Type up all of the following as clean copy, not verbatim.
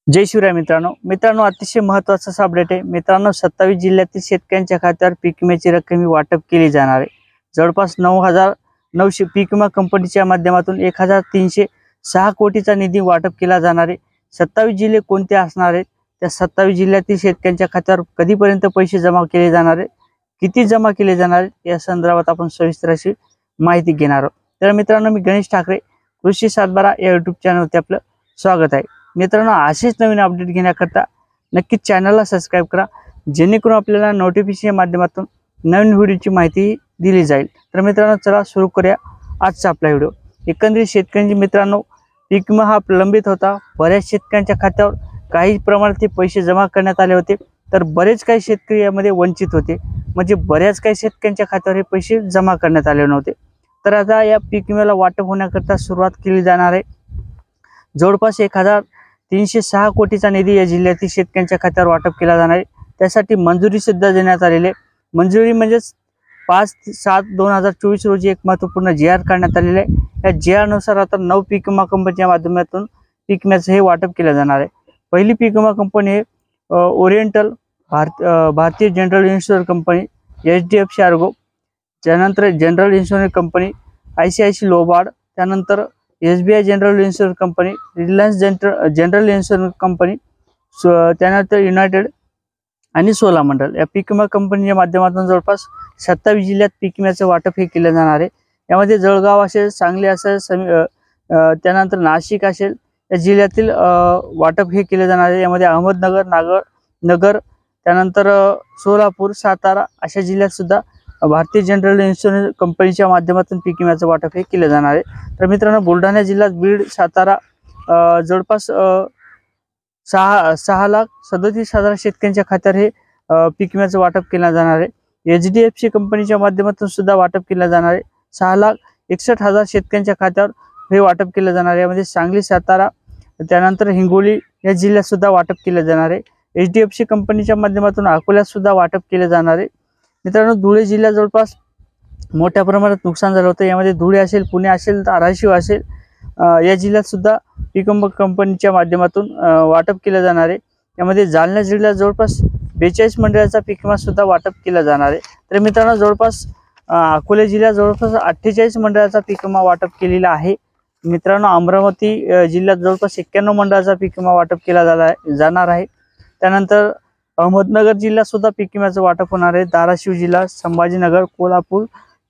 जय शिवराय मित्रांनो अतिशय महत्त्वाचा असा अपडेट आहे मित्रांनो। 27 जिल्ह्यातील शेतकऱ्यांच्या खात्यावर पीक विम्याची रक्कम वाटप केली जाणार आहे। जवळपास 9,900 पीक विमा कंपनीच्या माध्यमातून 1,306 कोटीचा निधी वाटप केला जाणार आहे। 27 जिल्हे कोणते असणार आहेत, त्या 27 जिल्ह्यातील शेतकऱ्यांच्या खात्यावर कधीपर्यंत पैसे जमा केले जाणार आहेत, किती जमा केले जाणार आहेत, या संदर्भात आपण सविस्तर अशी माहिती घेणार आहोत। तर मित्रांनो, मी गणेश ठाकरे, कृषी 712 या यूट्यूब चॅनलवरती आपलं स्वागत आहे। मित्रांनो, असेच नवीन अपडेट घेण्याकरता नक्कीच चॅनलला सबस्क्राइब करा, जेणेकरून आपल्याला नोटिफिकेशन माध्यमातून नवीन व्हिडिओची माहिती दिली जाईल। तर मित्रांनो, चला सुरू करूया आजचा आपला व्हिडिओ। एकंदरीत शेतकऱ्यांचे मित्रांनो, पीक विमा हा प्रलंबित होता। बऱ्याच शेतकऱ्यांच्या खात्यावर काही प्रमाणात पैसे जमा करण्यात आले होते, तर बरेच काही शेतकरी यामध्ये वंचित होते, म्हणजे बऱ्याच काही शेतकऱ्यांच्या खात्यावर हे पैसे जमा करण्यात आले नव्हते। तर आता या पीक विम्याला वाटप होण्याकरता सुरुवात केली जाणार आहे। जवळपास 1,306 कोटीचा निधी या जिल्ह्यातील शेतकऱ्यांच्या खात्यावर वाटप केला जाणार आहे। त्यासाठी मंजुरी सुद्धा देण्यात आलेली आहे। मंजुरी म्हणजे 5/7/2024 रोजी एक महत्त्वपूर्ण जी.आर. काढण्यात आलेला आहे। या जी.आर.नुसार आता 9 पीक विमा कंपनीच्या माध्यमातून पीक विम्याचे हे वाटप केले जाणार आहे। पहिली पीक विमा कंपनी आहे ओरिएंटल भारतीय general insurance company, HDFC Ergo, त्यानंतर जनरल इन्शुरन्स कंपनी ICICI लोबार्ड, त्यानंतर SBI general insurance company, Reliance general insurance company, त्यानंतर युनायटेड आणि सोला मंडल या पीक विमा कंपनीच्या माध्यमातून जवळपास 27 जिल्ह्यात पीक विम्याचे वाटप हे केले जाणार आहे। यामध्ये जळगाव असेल, सांगली असेल, त्यानंतर नाशिक असेल, या जिल्ह्यातील वाटप हे केले जाणार आहे। यामध्ये अहमदनगर, नगर, त्यानंतर सोलापूर, सातारा अशा जिल्ह्यात सुद्धा भारतीय जनरल इन्शुरन्स कंपनीच्या माध्यमातून पीक विम्याचे वाटप हे केले जाणार आहे। तर मित्रांनो, बुलढाणा जिल्ह्यात बीड, सातारा जवळपास 6,37,000 शेतकऱ्यांच्या खात्यावर हे पीक विम्याचे वाटप केले जाणार आहे। HDFC कंपनीच्या माध्यमातून सुद्धा वाटप केले जाणार आहे। 6,61,000 शेतकऱ्यांच्या खात्यावर हे वाटप केले जाणार आहे। यामध्ये सांगली, सातारा, त्यानंतर हिंगोली या जिल्ह्यात सुद्धा वाटप केले जाणार आहे। HDFC कंपनीच्या माध्यमातून अकोल्यात सुद्धा वाटप केले जाणार आहे। मित्रांनो, धुळे जिल्ह्यात जवळपास मोठ्या प्रमाणात नुकसान झालं होतं। यामध्ये धुळे असेल, पुणे असेल, धाराशिव असेल, या जिल्ह्यात सुद्धा पीक विमा कंपनीच्या माध्यमातून वाटप केलं जाणार आहे। यामध्ये जालना जिल्ह्यात जवळपास 42 मंडळाचा पीक विमा सुद्धा वाटप केला जाणार आहे। तर मित्रांनो, जवळपास अकोला जिल्ह्यात जवळपास 48 मंडळाचा पीक विमा वाटप केलेला आहे। मित्रांनो, अमरावती जिल्ह्यात जवळपास 91 मंडळाचा पीक विमा वाटप केला जाणार आहे। त्यानंतर अहमदनगर जिल्ह्यात सुद्धा पीक विम्याचं वाटप होणार आहे। धाराशिव जिल्हा, संभाजीनगर, कोल्हापूर,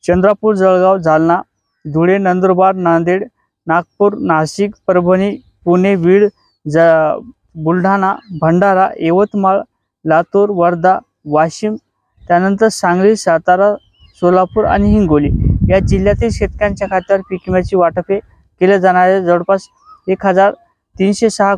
चंद्रपूर, जळगाव, जालना, धुळे, नंदुरबार, नांदेड, नागपूर, नाशिक, परभणी, पुणे, बीड, बुलढाणा, भंडारा, यवतमाळ, लातूर, वर्धा, वाशिम, त्यानंतर सांगली, सातारा, सोलापूर आणि हिंगोली या जिल्ह्यातील शेतकऱ्यांच्या खात्यावर पीक विम्याची वाटप हे केले जाणार आहे। जवळपास 1,306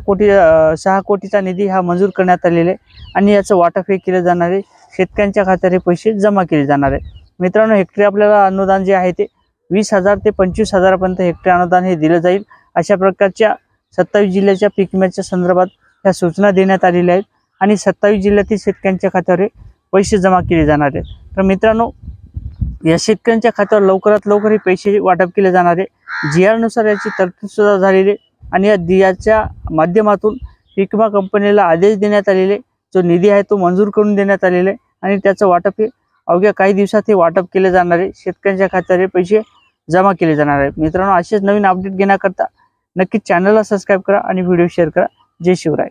कोटीचा निधी हा मंजूर करण्यात आलेला आहे आणि याचं वाटप हे केले जाणार आहे। शेतकऱ्यांच्या खात्यावर हे पैसे जमा केले जाणार आहे। मित्रांनो, हेक्टरी आपल्याला अनुदान जे आहे ते 20,000 ते 25,000 पर्यंत हेक्टरी अनुदान हे दिलं जाईल। अशा प्रकारच्या 27 जिल्ह्याच्या पीक विम्याच्या संदर्भात ह्या सूचना देण्यात आलेल्या आहेत आणि 27 जिल्ह्यातील शेतकऱ्यांच्या खात्यावर हे पैसे जमा केले जाणार आहेत। तर मित्रांनो, या शेतकऱ्यांच्या खात्यावर लवकरात लवकर हे पैसे वाटप केले जाणार आहे। जी.आर. नुसार याची तरतूद सुद्धा झालेली आहे आणि या दियाच्या माध्यमातून पीक विमा कंपनीला आदेश देण्यात आलेले, जो निधी आहे तो मंजूर करून देण्यात आलेला आहे आणि त्याचं वाटप हे अवघ्या काही दिवसात हे वाटप केले जाणार आहे। शेतकऱ्यांच्या खात्यावर हे पैसे जमा केले जाणार आहेत। मित्रांनो, असेच नवीन अपडेट घेण्याकरता नक्की चॅनलला सबस्क्राइब करा आणि व्हिडिओ शेअर करा। जय शिवराय।